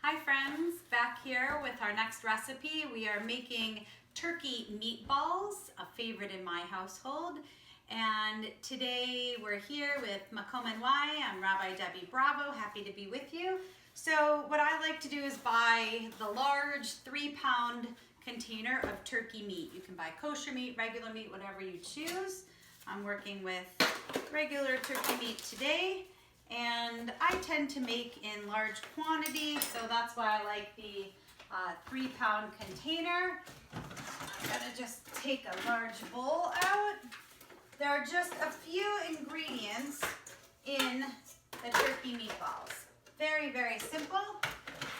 Hi friends, back here with our next recipe. We are making turkey meatballs, a favorite in my household. And today we're here with Makom and Y. I'm Rabbi Debbie Bravo, happy to be with you. So what I like to do is buy the large 3-pound container of turkey meat. You can buy kosher meat, regular meat, whatever you choose. I'm working with regular turkey meat today. And I tend to make in large quantity, so that's why I like the 3-pound container. I'm gonna just take a large bowl out. There are just a few ingredients in the turkey meatballs. Very, very simple.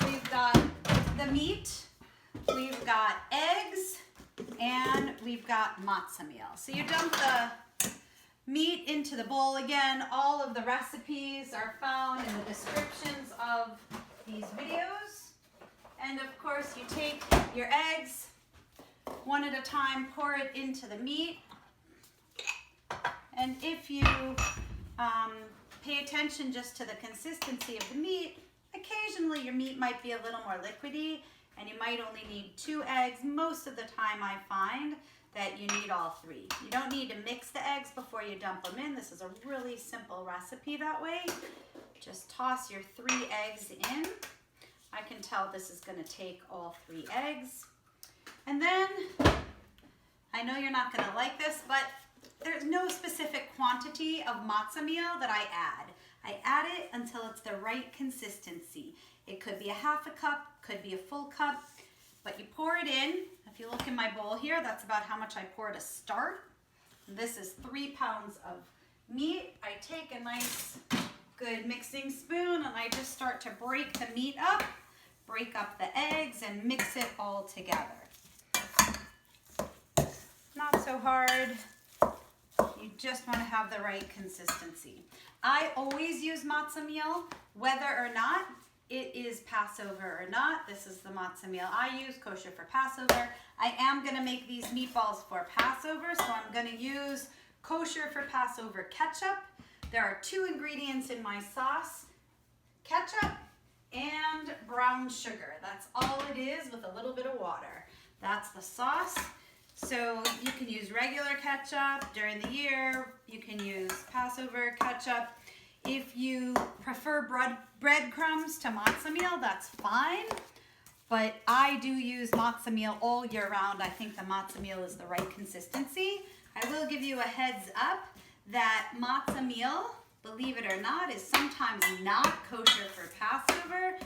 We've got the meat, we've got eggs, and we've got matzah meal. So you dump the meat into the bowl. Again, all of the recipes are found in the descriptions of these videos. And of course, you take your eggs one at a time, pour it into the meat. And if you pay attention just to the consistency of the meat, occasionally your meat might be a little more liquidy and you might only need 2 eggs. Most of the time I find that you need all 3. You don't need to mix the eggs before you dump them in. This is a really simple recipe that way. Just toss your 3 eggs in. I can tell this is going to take all 3 eggs. And then, I know you're not going to like this, but there's no specific quantity of matzah meal that I add. I add it until it's the right consistency. It could be a half a cup, could be a full cup. But you pour it in. If you look in my bowl here, that's about how much I pour to start. This is 3 pounds of meat. I take a nice good mixing spoon and I just start to break the meat up, break up the eggs and mix it all together. Not so hard. You just want to have the right consistency. I always use matzah meal, whether or not it is Passover or not. This is the matzah meal I use, kosher for Passover. I am going to make these meatballs for Passover, so I'm going to use kosher for Passover ketchup. There are 2 ingredients in my sauce, ketchup and brown sugar. That's all it is with a little bit of water. That's the sauce. So you can use regular ketchup during the year. You can use Passover ketchup. If you prefer breadcrumbs to matzah meal, that's fine. But I do use matzah meal all year round. I think the matzah meal is the right consistency. I will give you a heads up that matzah meal, believe it or not, is sometimes not kosher for Passover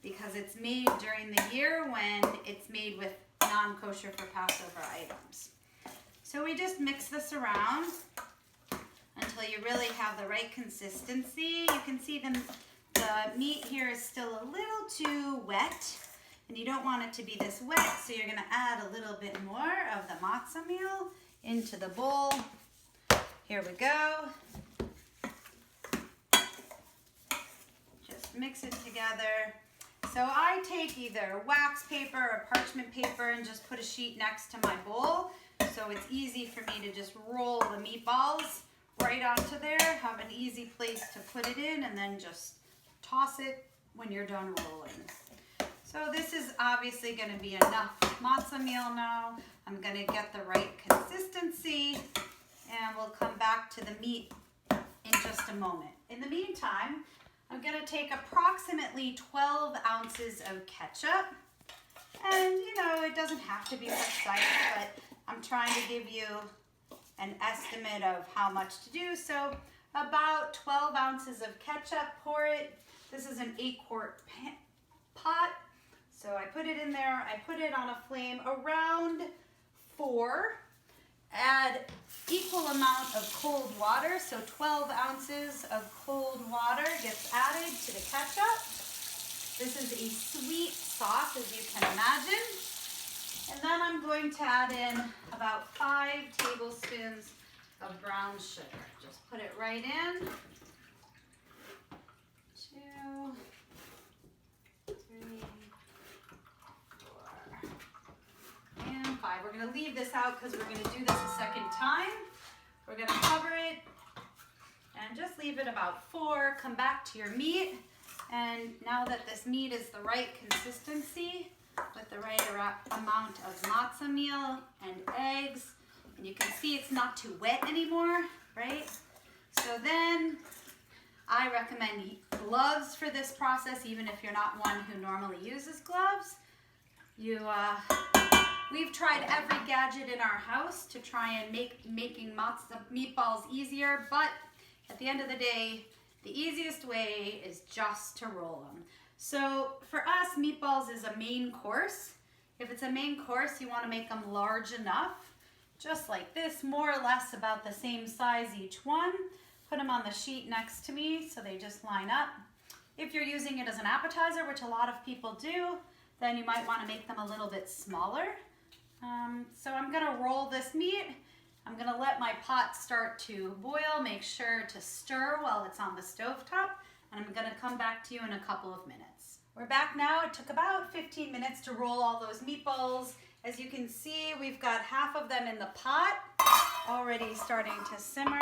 because it's made during the year when it's made with non-kosher for Passover items. So we just mix this around until you really have the right consistency. You can see the meat here is still a little too wet, and you don't want it to be this wet, so you're going to add a little bit more of the matzah meal into the bowl. Here we go. Just mix it together. So I take either wax paper or parchment paper and just put a sheet next to my bowl, so it's easy for me to just roll the meatballs right onto there, have an easy place to put it in, and then just toss it when you're done rolling. So this is obviously going to be enough matzah meal now. I'm going to get the right consistency, and we'll come back to the meat in just a moment. In the meantime, I'm going to take approximately 12 ounces of ketchup. And, you know, it doesn't have to be precise, but I'm trying to give you an estimate of how much to do. So about 12 ounces of ketchup, pour it. This is an 8-quart pot. So I put it in there. I put it on a flame around 4. Add equal amount of cold water. So 12 ounces of cold water gets added to the ketchup. This is a sweet sauce, as you can imagine. And then I'm going to add in about 5 tablespoons of brown sugar. Just put it right in. 2, 3, 4, and 5. We're going to leave this out because we're going to do this a second time. We're going to cover it and just leave it about 4. Come back to your meat. And now that this meat is the right consistency, with the right amount of matzah meal and eggs, and you can see it's not too wet anymore, right? So then I recommend gloves for this process, even if you're not one who normally uses gloves. We've tried every gadget in our house to try and making meatballs easier, but at the end of the day, the easiest way is just to roll them. So for us, meatballs is a main course. If it's a main course, you want to make them large enough, just like this, more or less about the same size each one. Put them on the sheet next to me so they just line up. If you're using it as an appetizer, which a lot of people do, then you might want to make them a little bit smaller. So I'm going to roll this meat. I'm going to let my pot start to boil. Make sure to stir while it's on the stovetop. And I'm going to come back to you in a couple of minutes. We're back now. It took about 15 minutes to roll all those meatballs. As you can see, we've got half of them in the pot, already starting to simmer.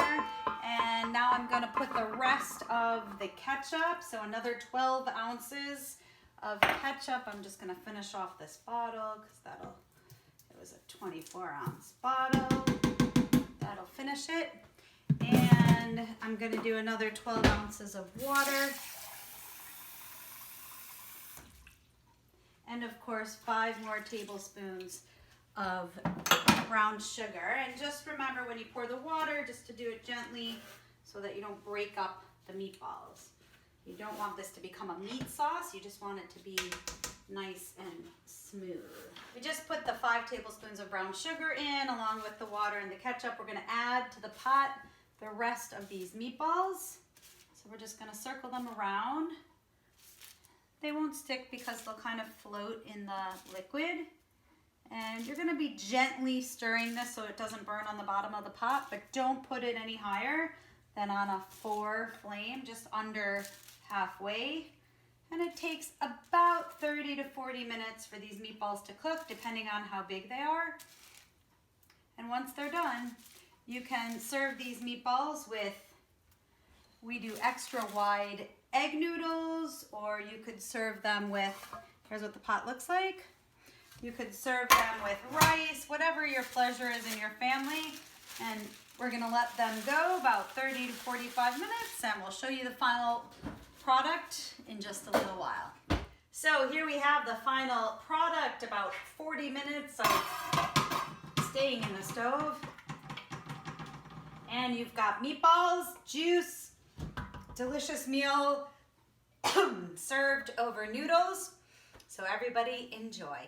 And now I'm going to put the rest of the ketchup, so another 12 ounces of ketchup. I'm just going to finish off this bottle because it was a 24-ounce bottle. That'll finish it. And I'm going to do another 12 ounces of water. And of course, 5 more tablespoons of brown sugar. And just remember when you pour the water, just to do it gently so that you don't break up the meatballs. You don't want this to become a meat sauce. You just want it to be nice and smooth. We just put the 5 tablespoons of brown sugar in along with the water and the ketchup. We're going to add to the pot the rest of these meatballs. So we're just going to circle them around. They won't stick because they'll kind of float in the liquid. And you're going to be gently stirring this so it doesn't burn on the bottom of the pot, but don't put it any higher than on a 4 flame, just under halfway. And it takes about 30 to 40 minutes for these meatballs to cook, depending on how big they are. And once they're done, you can serve these meatballs with, we do extra wide egg noodles, or you could serve them with, here's what the pot looks like. You could serve them with rice, whatever your pleasure is in your family. And we're gonna let them go about 30 to 45 minutes, and we'll show you the final product in just a little while. So here we have the final product, about 40 minutes of staying in the stove. And you've got meatballs, juice, delicious meal served over noodles. So everybody enjoy.